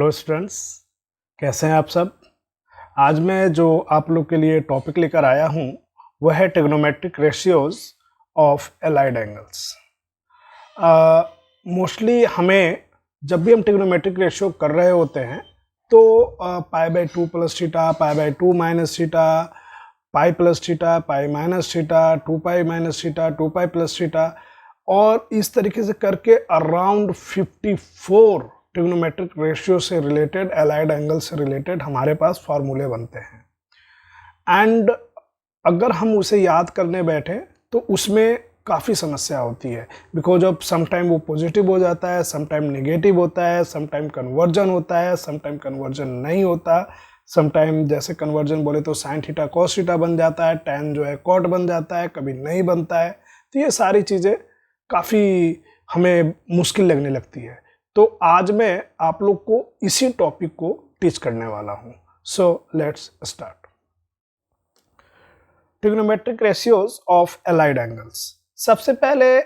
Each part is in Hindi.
हेलो स्टूडेंट्स, कैसे हैं आप सब। आज मैं जो आप लोग के लिए टॉपिक लेकर आया हूं वह है trigonometric ratios of allied angles. Mostly हमें जब भी हम ट्रिग्नोमेट्रिक रेशियो कर रहे होते हैं तो पाई by 2 plus theta, pi by 2 minus theta, pi plus theta, pi minus theta, 2 pi minus theta, 2 pi plus theta और इस तरीके से करके अराउंड 54 ट्रिग्नोमेट्रिक रेशियो से रिलेटेड, एलाइड एंगल से रिलेटेड हमारे पास फार्मूले बनते हैं। एंड अगर हम उसे याद करने बैठे तो उसमें काफ़ी समस्या होती है, बिकॉज ऑफ समटाइम वो पॉजिटिव हो जाता है, समटाइम नेगेटिव होता है, समटाइम कन्वर्जन होता है, समटाइम कन्वर्जन नहीं होता, समटाइम जैसे कन्वर्जन बोले तो साइन थीटा कॉस थीटा बन जाता है, टैन जो है कॉट बन जाता है, कभी नहीं बनता है। तो ये सारी चीज़ें काफ़ी हमें मुश्किल लगने लगती है। तो आज मैं आप लोग को इसी टॉपिक को टीच करने वाला हूं। So let's start. Trigonometric ratios of allied angles. सबसे पहले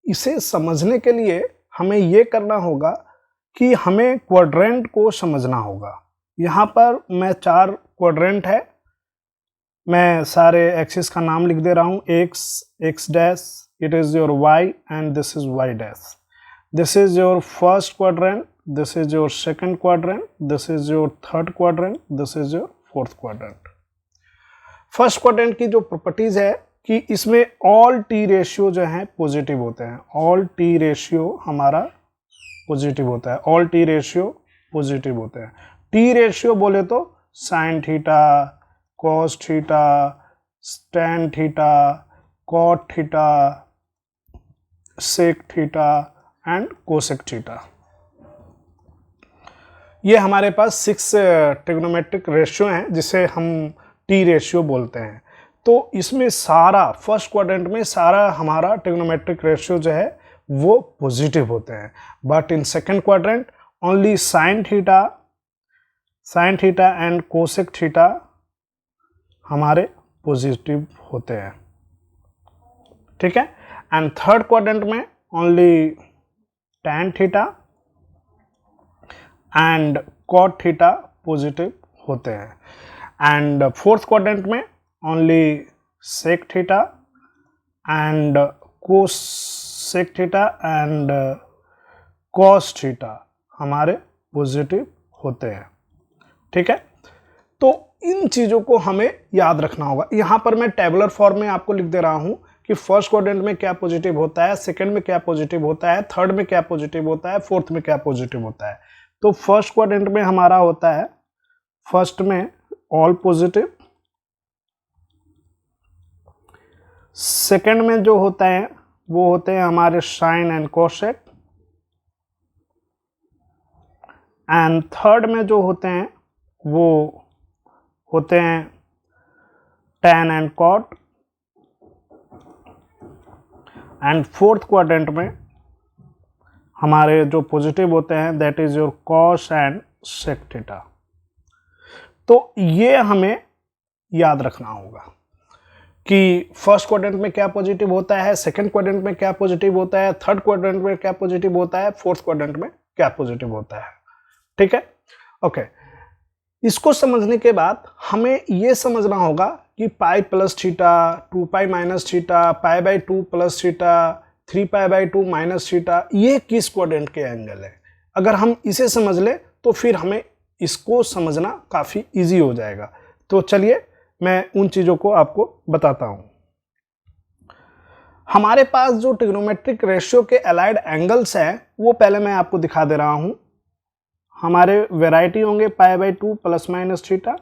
इसे समझने के लिए हमें यह करना होगा कि हमें क्वाड्रेंट को समझना होगा। यहां पर मैं 4 क्वाड्रेंट है, मैं सारे एक्सिस का नाम लिख दे रहा हूं। X dash, it is your y and this is y dash. This is your first quadrant, this is your second quadrant, this is your third quadrant, this is your fourth quadrant. First quadrant की जो प्रॉपर्टीज है कि इसमें ऑल टी रेशियो जो है पॉजिटिव होते हैं। ऑल टी रेशियो हमारा पॉजिटिव होता है, ऑल टी रेशियो पॉजिटिव होते हैं। टी रेशियो बोले तो sine theta, cos theta, tan theta, cot theta, sec theta and cosec theta. ये हमारे पास 6 ट्रिग्नोमेट्रिक रेशियो हैं जिसे हम टी रेशियो बोलते हैं। तो इसमें सारा फर्स्ट क्वाड्रेंट में सारा हमारा ट्रिग्नोमेट्रिक रेशियो जो है वो पॉजिटिव होते हैं। But in second quadrant only sine theta and cosec theta हमारे पॉजिटिव होते हैं, ठीक है। एंड थर्ड क्वाड्रेंट में only tan theta and cot theta positive होते हैं। एंड फोर्थ क्वाड्रेंट में only sec theta and cosec theta and cos theta हमारे पॉजिटिव होते हैं, ठीक है। तो इन चीज़ों को हमें याद रखना होगा। यहाँ पर मैं टेबुलर फॉर्म में आपको लिख दे रहा हूँ कि फर्स्ट क्वाड्रेंट में क्या पॉजिटिव होता है, सेकंड में क्या पॉजिटिव होता है, थर्ड में क्या पॉजिटिव होता है, फोर्थ में क्या पॉजिटिव होता है। तो फर्स्ट क्वाड्रेंट में हमारा होता है, फर्स्ट में ऑल पॉजिटिव, सेकंड में जो होता है वो होते हैं हमारे sine and cosec, and third में जो होते हैं वो होते हैं tan and cot, and fourth quadrant में हमारे जो पॉजिटिव होते हैं that is your cos and sec theta. तो ये हमें याद रखना होगा कि फर्स्ट क्वाड्रेंट में क्या पॉजिटिव होता है, सेकंड क्वाड्रेंट में क्या पॉजिटिव होता है, थर्ड क्वाड्रेंट में क्या पॉजिटिव होता है, फोर्थ क्वाड्रेंट में क्या पॉजिटिव होता है, ठीक है। ओके, इसको समझने के बाद हमें यह समझना होगा कि pi plus theta, 2 pi minus theta, pi by 2 plus theta, 3 pi by 2 minus theta, ये किस क्वाड्रेंट के एंगल है। अगर हम इसे समझ लें तो फिर हमें इसको समझना काफ़ी इजी हो जाएगा। तो चलिए मैं उन चीज़ों को आपको बताता हूँ। हमारे पास जो ट्रिग्नोमेट्रिक रेशियो के एलाइड एंगल्स हैं वो पहले मैं आपको दिखा दे रहा हूँ। हमारे वैरायटी होंगे पाई by 2 plus minus theta,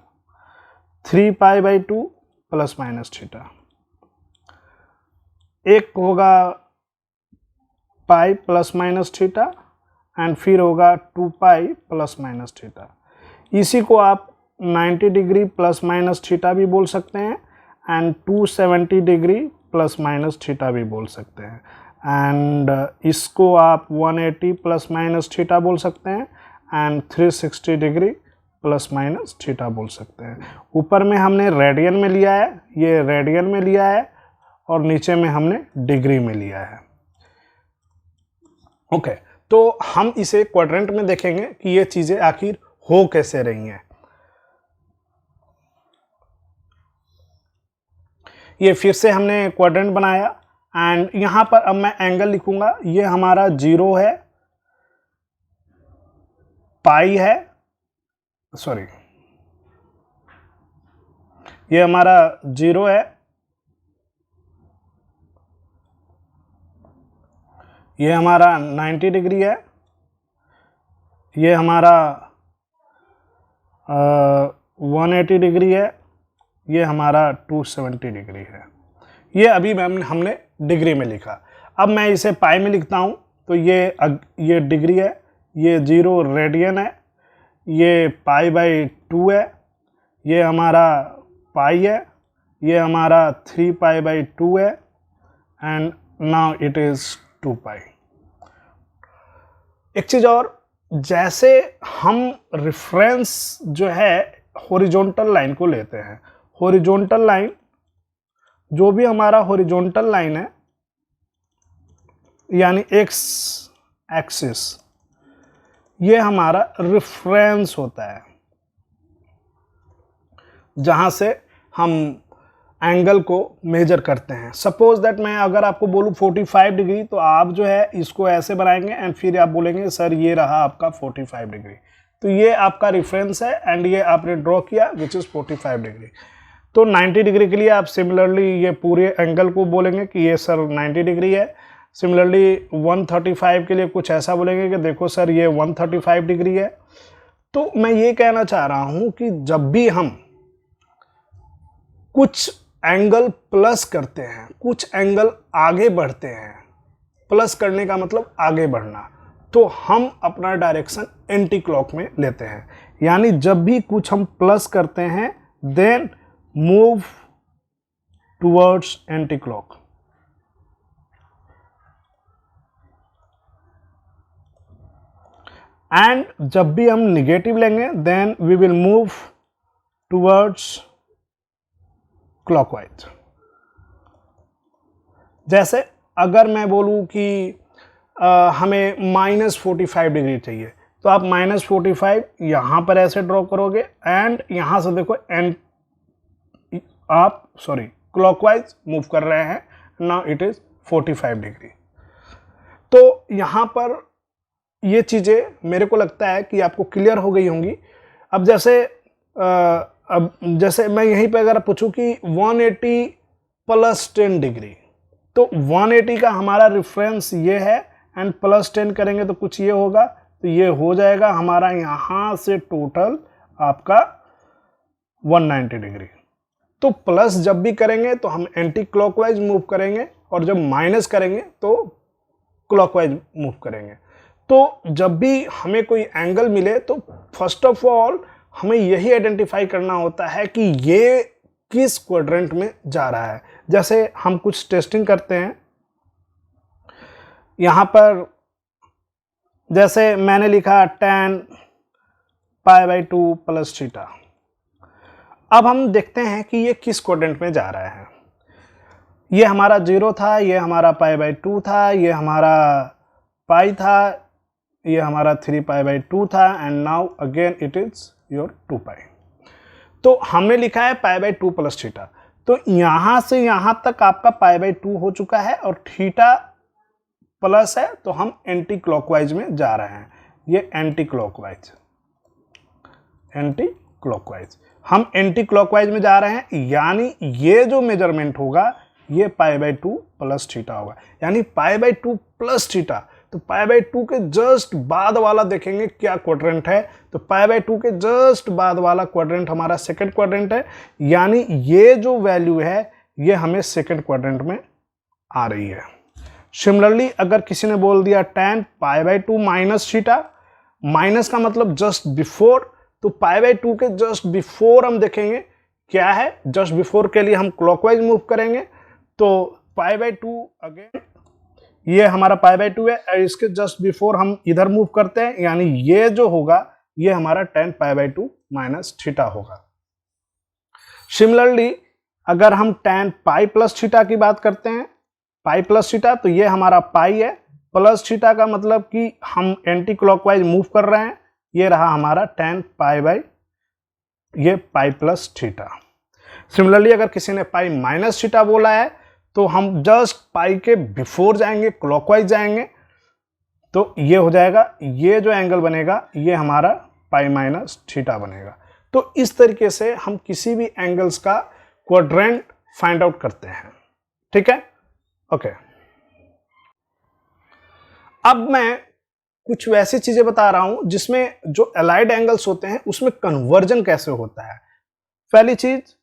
3 pi by 2 plus minus theta, एक होगा pi plus minus theta and फिर होगा 2 पाई प्लस माइनस थीटा। इसी को आप 90 डिग्री प्लस माइनस थीटा भी बोल सकते हैं and 270 degree plus minus theta भी बोल सकते हैं, एंड इसको आप 180 प्लस माइनस थीटा बोल सकते हैं and 360 degree plus minus theta बोल सकते हैं। ऊपर में हमने रेडियन में लिया है, ये रेडियन में लिया है, और नीचे में हमने डिग्री में लिया है। ओके, तो हम इसे क्वाड्रेंट में देखेंगे कि ये चीजें आखिर हो कैसे रही हैं। ये फिर से हमने क्वाड्रेंट बनाया एंड यहां पर अब मैं एंगल लिखूंगा। ये हमारा 0 है, पाई है, सॉरी ये हमारा 0 है, ये हमारा 90 डिग्री है, ये हमारा 180 डिग्री है, ये हमारा 270 डिग्री है। ये अभी हमने डिग्री में लिखा। अब मैं इसे पाई में लिखता हूँ तो ये डिग्री है, ये 0 रेडियन है, ये पाई बाई 2 है, ये हमारा पाई है, ये हमारा 3 पाई बाई 2 है एंड नाउ इट इज 2 पाई। एक चीज और, जैसे हम रेफरेंस जो है हॉरिजॉन्टल लाइन को लेते हैं, हॉरिजॉन्टल लाइन जो भी हमारा हॉरिजॉन्टल लाइन है यानी एक्स एक्सिस, ये हमारा रेफरेंस होता है जहां से हम एंगल को मेजर करते हैं। सपोज दैट मैं अगर आपको बोलूं 45 डिग्री तो आप जो है इसको ऐसे बनाएंगे एंड फिर आप बोलेंगे सर ये रहा आपका 45 डिग्री। तो ये आपका रेफरेंस है एंड ये आपने ड्रॉ किया विच इज 45 डिग्री। तो 90 डिग्री के लिए आप सिमिलरली ये पूरे एंगल को बोलेंगे कि ये सर 90 डिग्री है। सिमिलरली 135 के लिए कुछ ऐसा बोलेंगे कि देखो सर ये 135 डिग्री है। तो मैं ये कहना चाह रहा हूं कि जब भी हम कुछ एंगल प्लस करते हैं, कुछ एंगल आगे बढ़ते हैं, प्लस करने का मतलब आगे बढ़ना, तो हम अपना डायरेक्शन एंटी क्लॉक में लेते हैं। यानी जब भी कुछ हम प्लस करते हैं then move towards anti clock. And जब भी हम निगेटिव लेंगे then we will move towards clockwise. जैसे अगर मैं बोलूं कि हमें -45 डिग्री चाहिए तो आप -45 यहां पर ऐसे ड्रॉ करोगे एंड यहां से देखो एंड आप क्लॉकवाइज मूव कर रहे हैं। Now it is 45 degree. तो यहां पर ये चीजें मेरे को लगता है कि आपको क्लियर हो गई होंगी। अब जैसे मैं यहीं पे अगर पूछूं कि 180 प्लस 10 डिग्री, तो 180 का हमारा रेफरेंस ये है एंड प्लस 10 करेंगे तो कुछ ये होगा, तो ये हो जाएगा हमारा यहां से टोटल आपका 190 डिग्री। तो प्लस जब भी करेंगे तो हम एंटी क्लॉकवाइज मूव करेंगे और जब माइनस करेंगे तो क्लॉकवाइज मूव करेंगे। तो जब भी हमें कोई एंगल मिले तो फर्स्ट ऑफ ऑल हमें यही आइडेंटिफाई करना होता है कि ये किस क्वाड्रेंट में जा रहा है। जैसे हम कुछ टेस्टिंग करते हैं, यहां पर जैसे मैंने लिखा tan π/2 प्लस थीटा। अब हम देखते हैं कि ये किस क्वाड्रेंट में जा रहा है। ये हमारा 0 था, ये हमारा π/2 था, ये हमारा पाई था, ये हमारा 3π/2 था and now again it is your 2 पाई। तो हमने लिखा है π/2 प्लस थीटा। तो यहां से यहां तक आपका π/2 हो चुका है और थीटा प्लस है, तो हम एंटी क्लॉकवाइज में जा रहे हैं। ये एंटी क्लॉकवाइज हम एंटी क्लॉकवाइज में जा रहे हैं, यानी ये जो मेजरमेंट होगा ये π/2 प्लस थीटा होगा। यानी π/2 प्लस थीटा, तो π/2 के जस्ट बाद वाला देखेंगे क्या क्वाड्रेंट है। तो π/2 के जस्ट बाद वाला क्वाड्रेंट हमारा सेकंड क्वाड्रेंट है, यानी ये जो वैल्यू है ये हमें सेकंड क्वाड्रेंट में आ रही है। सिमिलरली अगर किसी ने बोल दिया tan π/2 माइनस थीटा, माइनस का मतलब जस्ट बिफोर, तो π/2 के जस्ट बिफोर हम देखेंगे क्या है। जस्ट बिफोर के लिए हम क्लॉकवाइज मूव करेंगे, तो π/2 अगेन ये हमारा π/2 है और इसके जस्ट बिफोर हम इधर मूव करते हैं, यानी ये जो होगा ये हमारा tan π/2 माइनस थीटा होगा। सिमिलरली अगर हम tan π प्लस थीटा की बात करते हैं, पाई प्लस थीटा, तो ये हमारा पाई है प्लस थीटा का मतलब कि हम एंटी क्लॉकवाइज मूव कर रहे हैं, ये रहा हमारा tan पाई बाई ये पाई प्लस थीटा। सिमिलरली अगर किसी ने पाई माइनस थीटा बोला है तो हम जस्ट पाई के बिफोर जाएंगे, क्लॉकवाइज जाएंगे, तो ये हो जाएगा, ये जो एंगल बनेगा ये हमारा पाई माइनस थीटा बनेगा। तो इस तरीके से हम किसी भी एंगल्स का क्वाड्रेंट फाइंड आउट करते हैं। ठीक है, ओके। अब मैं कुछ वैसी चीजें बता रहा हूं जिसमें जो अलाइड एंगल्स होते हैं उसमें कन्वर्जन कैसे होता है। पहली चीज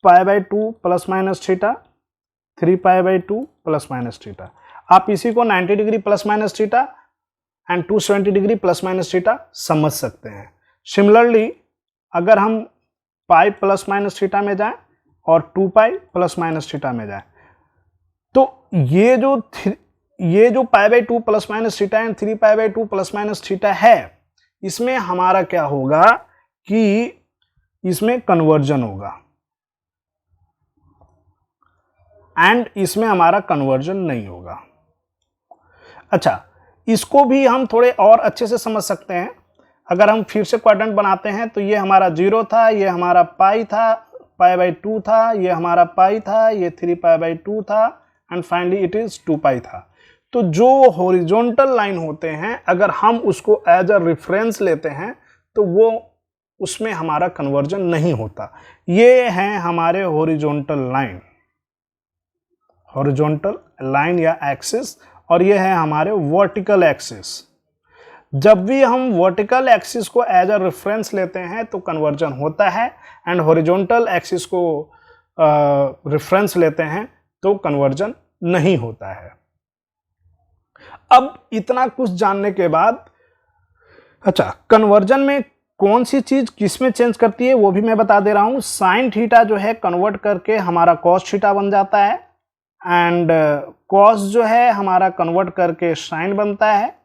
पाई by 2 plus minus theta, 3 pi by 2 plus minus theta. आप इसी को 90 degree plus minus theta and 270 degree plus minus theta समझ सकते हैं। सिमिलरली अगर हम पाई प्लस माइनस थीटा में जाएं और 2 पाई प्लस माइनस थीटा में जाएं, तो ये जो पाई by 2 plus minus theta and 3 pi by 2 plus minus theta है, इसमें हमारा क्या होगा कि इसमें कन्वर्जन होगा एंड इसमें हमारा कन्वर्जन नहीं होगा। अच्छा, इसको भी हम थोड़े और अच्छे से समझ सकते हैं। अगर हम फिर से क्वाड्रेंट बनाते हैं तो ये हमारा 0 था, ये हमारा पाई था, पाई बाई 2 था, ये हमारा पाई था, ये 3 पाई बाई 2 था एंड फाइनली इट इज 2 पाई था। तो जो हॉरिजॉन्टल लाइन होते हैं अगर हम उसको एज अ रेफरेंस लेते हैं तो वो उसमें हमारा कन्वर्जन नहीं होता। ये हैं हमारे हॉरिजॉन्टल लाइन या एक्सिस, और ये है हमारे वर्टिकल एक्सिस। जब भी हम वर्टिकल एक्सिस को एज अ रेफरेंस लेते हैं तो कन्वर्जन होता है एंड हॉरिजॉन्टल एक्सिस को रेफरेंस लेते हैं तो कन्वर्जन नहीं होता है। अब इतना कुछ जानने के बाद, अच्छा, कन्वर्जन में कौन सी चीज किस में चेंज करती है वो भी मैं बता दे रहा हूं। साइन थीटा जो है कन्वर्ट करके हमारा कॉस थीटा बन जाता है एंड कॉस जो है हमारा कन्वर्ट करके साइन बनता है,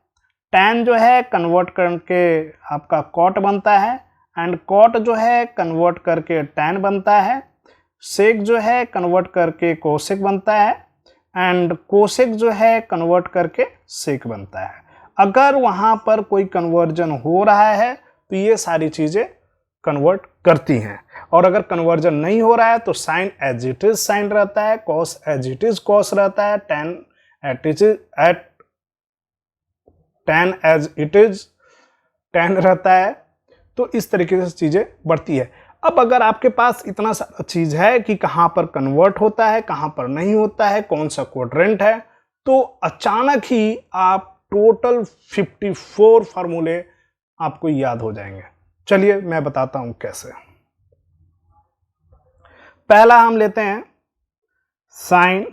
टैन जो है कन्वर्ट करके आपका कॉट बनता है एंड कॉट जो है कन्वर्ट करके टैन बनता है, सेक जो है कन्वर्ट करके कोसेक बनता है एंड कोसेक जो है कन्वर्ट करके सेक बनता है। अगर वहां पर कोई कन्वर्जन हो रहा है तो ये सारी चीजें कन्वर्ट करती हैं, और अगर कन्वर्जन नहीं हो रहा है तो sine as it is sine रहता है, cos as it is cos रहता है, tan as it is tan रहता है। तो इस तरीके से चीजें बढ़ती है। अब अगर आपके पास इतना सारा चीज है कि कहां पर कन्वर्ट होता है, कहां पर नहीं होता है, कौन सा क्वाड्रेंट है, तो अचानक ही आप टोटल 54 फार्मूले आपको याद हो जाएंगे। चलिए मैं बताता हूं कैसे। पहला हम लेते हैं sine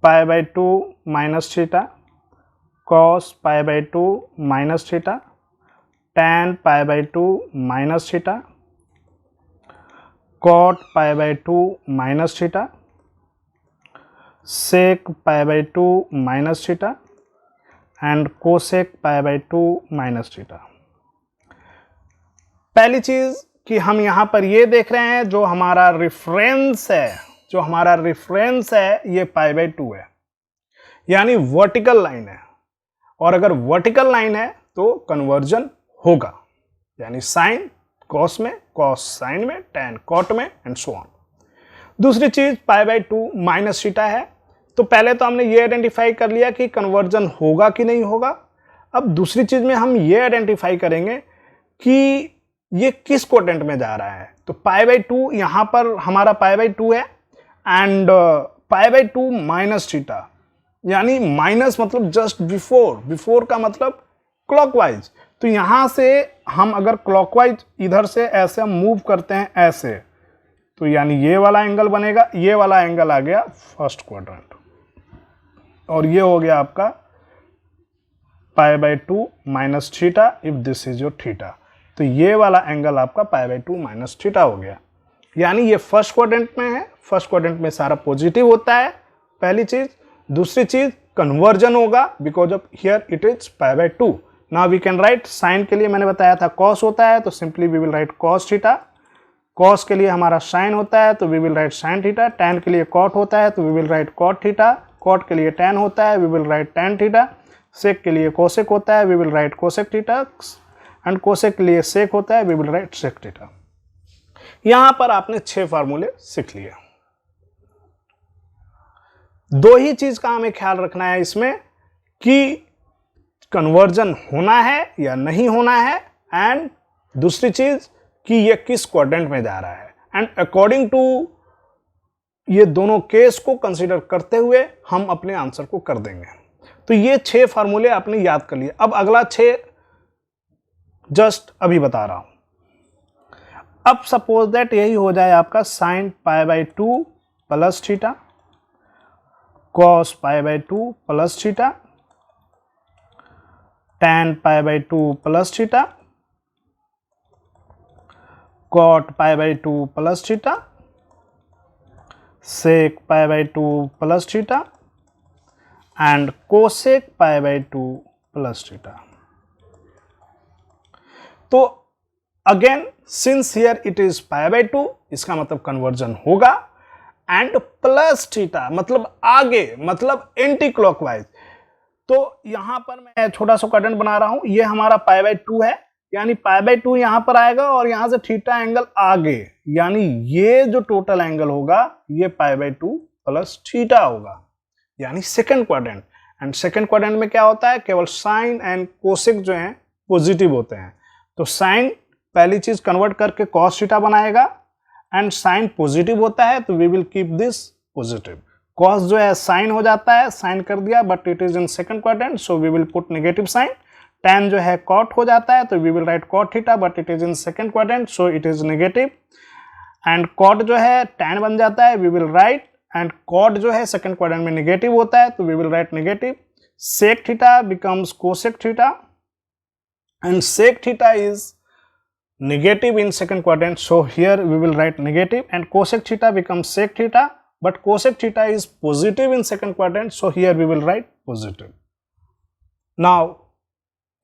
pi by 2 minus theta, cos pi by 2 minus theta, tan pi by 2 minus theta, cot pi by 2 minus theta, sec pi by 2 minus theta and cosec pi by 2 minus theta. पहली चीज कि हम यहां पर ये देख रहे हैं जो हमारा रेफरेंस है ये पाई बाई 2 है, यानी वर्टिकल लाइन है, और अगर वर्टिकल लाइन है तो कन्वर्जन होगा, यानी साइन कॉस में, कॉस साइन में, टैन कॉट में एंड सो ऑन। दूसरी चीज पाई बाई 2 माइनस थीटा है, तो पहले तो हमने ये आइडेंटिफाई कर लिया कि कन्वर्जन होगा कि नहीं होगा। अब दूसरी चीज में हम ये आइडेंटिफाई करेंगे कि ये किस क्वाड्रेंट में जा रहा है। तो पाई बाई 2 यहां पर हमारा पाई बाई 2 है and pi by 2 minus theta, यानी माइनस मतलब जस्ट बिफोर का मतलब क्लॉकवाइज। तो यहां से हम अगर क्लॉकवाइज इधर से ऐसे हम मूव करते हैं ऐसे, तो यानी ये वाला एंगल बनेगा, ये वाला एंगल आ गया फर्स्ट क्वाड्रेंट, और ये हो गया आपका पाई by 2 minus theta if this is your theta. तो ये वाला एंगल आपका पाई बाई 2 माइनस थीटा हो गया, यानी ये फर्स्ट क्वाड्रेंट में है। फर्स्ट क्वाड्रेंट में सारा पॉजिटिव होता है, पहली चीज। दूसरी चीज कन्वर्जन होगा because of here it is pi by 2। Now we can write, sine के लिए मैंने बताया था कॉस होता है, तो simply we will write cos theta. Cos के लिए हमारा साइन होता है तो we will write sine theta. Tan के लिए कॉट होता है तो we will write cot theta. Cot के लिए tan होता है, we will write tan theta, sec के लिए कोसेक होता है, we will write cosec theta, and cosec के लिए सेक होता है, we will write sec theta. यहां पर आपने 6 फार्मूले सीख लिए। दो ही चीज का हमें ख्याल रखना है इसमें कि कन्वर्जन होना है या नहीं होना है, एंड दूसरी चीज कि ये किस क्वाड्रेंट में जा रहा है, एंड अकॉर्डिंग टू ये दोनों केस को कंसीडर करते हुए हम अपने आंसर को कर देंगे। तो ये 6 फार्मूले आपने याद कर लिए। अब अगला 6 जस्ट अभी बता रहा हूं। अब सपोज दैट यही हो जाए आपका sin π/2 plus theta, cos π/2 plus theta, tan π/2 plus theta, cot π/2 plus theta, sec π/2 plus theta, and cosec π/2 plus theta. तो again since here it is π/2, इसका मतलब कन्वर्जन होगा, एंड प्लस थीटा मतलब आगे, मतलब एंटी क्लॉकवाइज। तो यहां पर मैं छोटा सा क्वाड्रेंट बना रहा हूं, ये हमारा π/2 है, यानी π/2 यहां पर आएगा और यहां से थीटा एंगल आगे, यानी ये जो टोटल एंगल होगा ये π/2 प्लस थीटा होगा, यानी second quadrant. And second quadrant में क्या होता है, केवल साइन एंड कोसेक जो है पॉजिटिव होते हैं। तो साइन पहली चीज कन्वर्ट करके cos थीटा बनाएगा, एंड साइन पॉजिटिव होता है तो we will keep this positive. cos जो है साइन हो जाता है, साइन कर दिया, but it is in second quadrant so we will put negative sign. tan जो है cot हो जाता है तो we will write cot theta, but it is in second quadrant so it is negative. And cot जो है tan बन जाता है, we will write, and cot जो है सेकंड क्वाड्रेंट में नेगेटिव होता है तो we will write negative. sec theta becomes cosec theta, and sec theta is negative in second quadrant, so here we will write negative, and cosec theta becomes sec theta, but cosec theta is positive in second quadrant, so here we will write positive. Now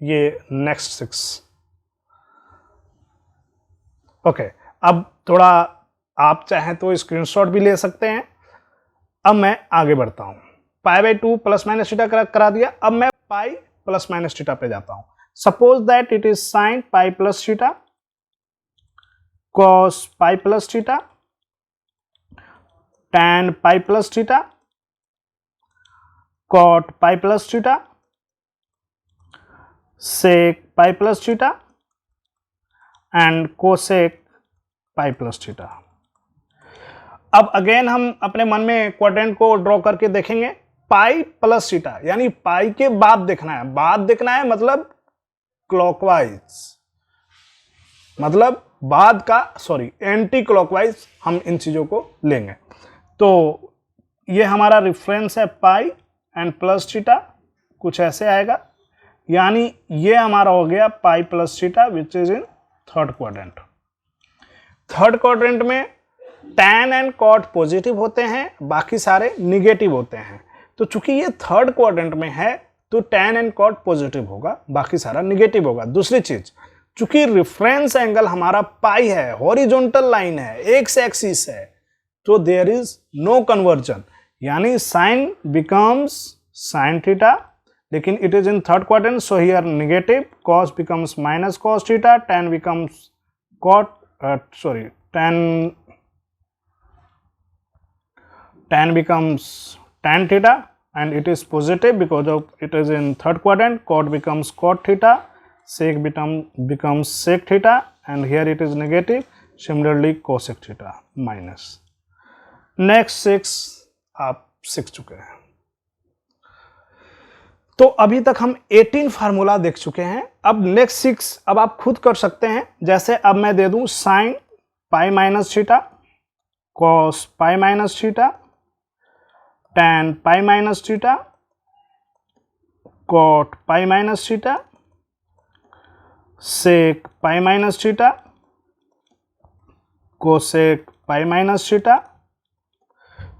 ये next 6 okay, अब थोड़ा आप चाहें तो स्क्रीनशॉट भी ले सकते हैं। अब मैं आगे बढ़ता हूं, π/2 प्लस माइनस थीटा करा दिया, अब मैं पाई प्लस माइनस थीटा पे जाता हूं। Suppose that it is sin pi plus theta, cos pi plus theta, tan pi plus theta, cot pi plus theta, sec pi plus theta, and cosec pi plus theta। अब अगेन हम अपने मन में क्वाड्रेंट को ड्रॉ करके देखेंगे। पाई प्लस थीटा यानी पाई के बाद देखना है, बाद देखना है मतलब क्लॉकवाइज, मतलब बाद का एंटी क्लॉकवाइज हम इन चीजों को लेंगे। तो ये हमारा रेफरेंस है पाई एंड प्लस थीटा, कुछ ऐसे आएगा, यानी ये हमारा हो गया pi plus theta which is in third quadrant. Third quadrant में tan एंड cot पॉजिटिव होते हैं, बाकी सारे निगेटिव होते हैं। तो चूंकि ये थर्ड क्वाड्रेंट में है तो tan एंड cot पॉजिटिव होगा, बाकी सारा निगेटिव होगा। दूसरी चीज, चूंकि रेफरेंस एंगल हमारा पाई है, हॉरिजॉन्टल लाइन है, एक्स एक्सिस है, तो देयर इज नो कन्वर्जन, यानी साइन बिकम्स साइन थीटा, लेकिन it is in third quadrant so here negative, cos becomes minus cos theta, tan becomes tan becomes tan theta, and it is positive because of it is in third quadrant. Cot becomes cot theta, sec becomes sec theta, and here it is negative. Similarly cosec theta minus. Next 6 आप सीख चुके हैं। तो अभी तक हम 18 फार्मूला देख चुके हैं। अब नेक्स्ट 6 अब आप खुद कर सकते हैं। जैसे अब मैं दे दूं sine pi minus theta, cos पाई माइनस थीटा, tan पाई माइनस थीटा, cot पाई माइनस थीटा, sec पाई माइनस थीटा, cosec पाई माइनस थीटा।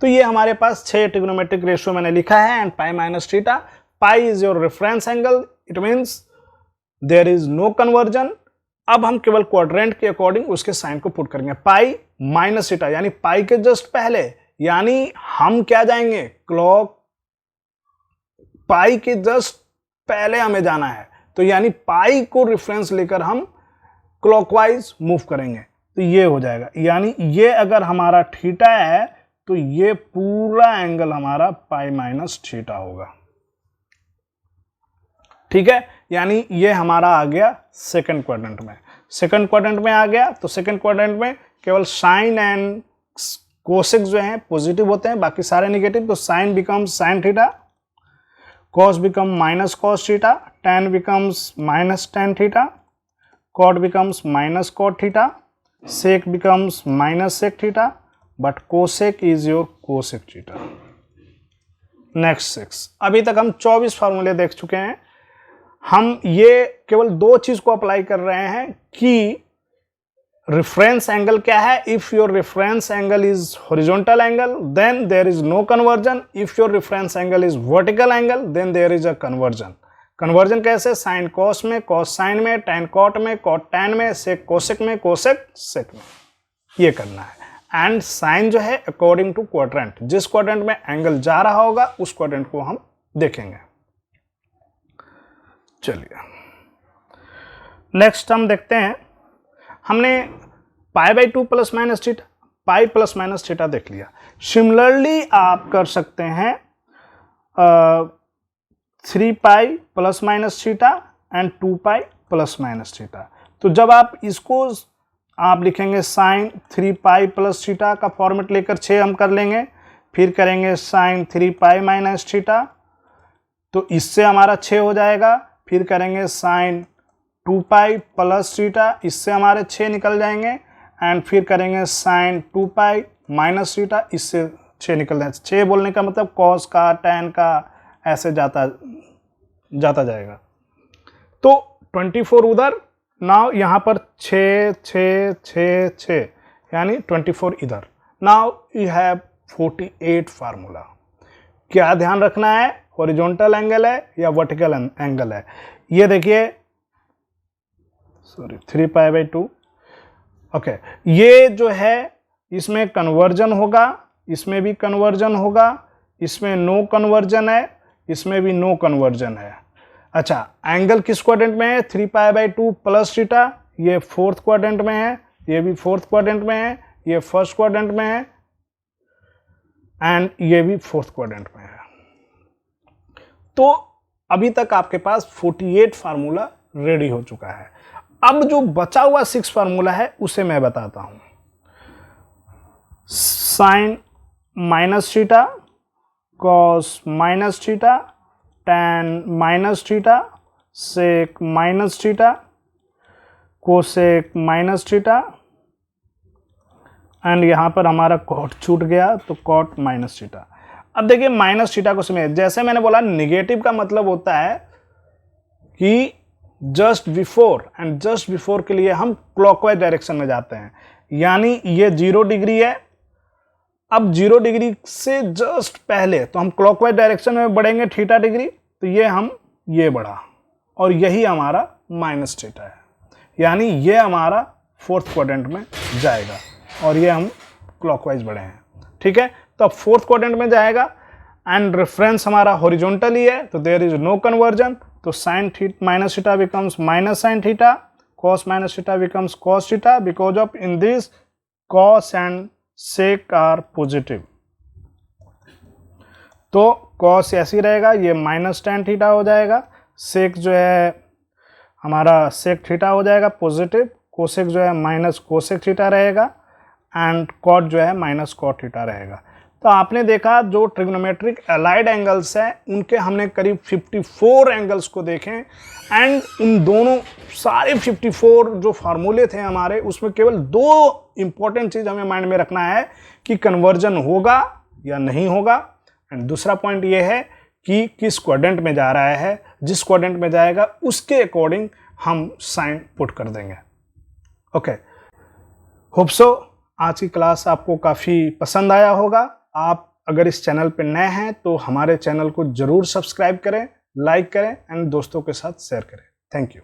तो ये हमारे पास 6 ट्रिग्नोमेट्रिक रेशियो मैंने लिखा है, and pi minus theta, pi is your reference angle, it means there is no conversion. अब हम केवल क्वाड्रेंट के अकॉर्डिंग उसके साइन को पुट करेंगे। पाई माइनस थीटा यानी पाई के जस्ट पहले, यानी हम क्या जाएंगे, क्लॉक पाई के जस्ट पहले हमें जाना है, तो यानी पाई को रेफरेंस लेकर हम क्लॉकवाइज मूव करेंगे, तो ये हो जाएगा। यानी ये अगर हमारा थीटा है तो ये पूरा एंगल हमारा पाई माइनस थीटा होगा, ठीक है। यानी ये हमारा आ गया सेकंड क्वाड्रेंट में। सेकंड क्वाड्रेंट में आ गया तो सेकंड क्वाड्रेंट में केवल साइन एंड कोसेक जो है पॉजिटिव होते हैं, बाकी सारे नेगेटिव। तो sine becomes sine theta, cos become minus cos theta, tan becomes minus tan theta, cot becomes minus cot theta, sec becomes minus sec theta, but cosec is your cosec theta. Next 6। अभी तक हम 24 फार्मूले देख चुके हैं। हम ये केवल 2 चीज को अप्लाई कर रहे हैं कि रेफरेंस एंगल क्या है। If your reference angle is horizontal angle then there is no conversion, if your reference angle is vertical angle then there is a conversion. Conversion कैसे? साइन कॉस में, कॉस साइन में, टैन कॉट में, कॉट टैन में, सेक कोसेक में, कोसेक सेक में, ये करना है। एंड साइन जो है अकॉर्डिंग टू क्वाड्रेंट, जिस क्वाड्रेंट में एंगल जा रहा होगा उस क्वाड्रेंट को हम देखेंगे। चलिए नेक्स्ट हम देखते हैं, हमने पाई by 2 plus minus theta, pi plus minus theta देख लिया। सिमिलरली आप कर सकते हैं 3 pi plus minus theta and 2 pi plus minus theta. तो जब आप इसको आप लिखेंगे साइन 3 पाई प्लस थीटा का फॉर्मेट लेकर 6 हम कर लेंगे, फिर करेंगे साइन 3 पाई माइनस थीटा, तो इससे हमारा 6 हो जाएगा। फिर करेंगे साइन 2 पाई प्लस थीटा, इससे हमारे 6 निकल जाएंगे। एंड फिर करेंगे साइन 2 पाई माइनस थीटा, इससे 6 निकल जाएंगे। 6 बोलने का मतलब कॉस का, टैन का, ऐसे जाता जाएगा। तो 24 उधर, नाउ यहाँ पर 6 6 6 6 यानी 24 इधर। Now you have 48 formula. क्या ध्यान रखना है? हॉरिजॉन्टल एंगल है या वर्टिकल एंगल है। ये देखिए, सॉरी 3 पाई बाई 2, ओके। ये जो है इसमें कन्वर्जन होगा, इसमें भी कन्वर्जन होगा, इसमें नो कन्वर्जन है, इसमें भी नो कन्वर्जन है। अच्छा, एंगल किस क्वाड्रेंट में है? 3 पाई बाई 2 प्लस थीटा, ये 4th क्वाड्रेंट में है, ये भी 4th क्वाड्रेंट में है, ये 1st क्वाड्रेंट में है एंड ये भी 4th क्वाड्रेंट में है। तो अभी तक आपके पास 48 फार्मूला रेडी हो चुका है। अब जो बचा हुआ 6 फार्मूला है उसे मैं बताता हूं। Sine minus theta, cos minus theta, tan minus theta, sec minus theta, cosec minus theta and यहां पर हमारा कॉट छूट गया तो कॉट माइनस थीटा। अब देखिए माइनस थीटा को समझिए, जैसे मैंने बोला नेगेटिव का मतलब होता है कि just before, and just before के लिए हम क्लॉकवाइज डायरेक्शन में जाते हैं। यानी ये 0 डिग्री है, अब 0 डिग्री से जस्ट पहले तो हम क्लॉकवाइज डायरेक्शन में बढ़ेंगे थीटा डिग्री, तो ये बढ़ा और यही हमारा माइनस थीटा है। यानी ये हमारा 4th क्वाड्रेंट में जाएगा और ये हम क्लॉकवाइज बढ़े हैं, ठीक है। तो अब 4th क्वाड्रेंट में जाएगा एंड रेफरेंस हमारा हॉरिजॉन्टल ही है, तो देयर इज नो कन्वर्जन। तो sine theta minus theta becomes minus sine theta, cos minus theta becomes cos theta, because of in this cos and sec are positive. तो कॉस ऐसी रहेगा, ये माइनस tan थीटा हो जाएगा, सेक जो है हमारा सेक थीटा हो जाएगा पॉजिटिव, कोसेक जो है माइनस कोसेक थीटा रहेगा एंड कॉट जो है माइनस कॉट थीटा रहेगा। तो आपने देखा जो ट्रिग्नोमेट्रिक अलाइड एंगल्स हैं उनके हमने करीब 54 एंगल्स को देखें एंड उन दोनों सारे 54 जो फार्मूले थे हमारे, उसमें केवल 2 इंपॉर्टेंट चीज़ हमें माइंड में रखना है कि कन्वर्जन होगा या नहीं होगा, एंड दूसरा पॉइंट ये है कि किस क्वाड्रेंट में जा रहा है। जिस क्वाड्रेंट में जाएगा उसके अकॉर्डिंग हम साइन पुट कर देंगे। ओके, होप सो आज की क्लास आपको काफ़ी पसंद आया होगा। आप अगर इस चैनल पर नए हैं तो हमारे चैनल को ज़रूर सब्सक्राइब करें, लाइक करें एंड दोस्तों के साथ शेयर करें। Thank you.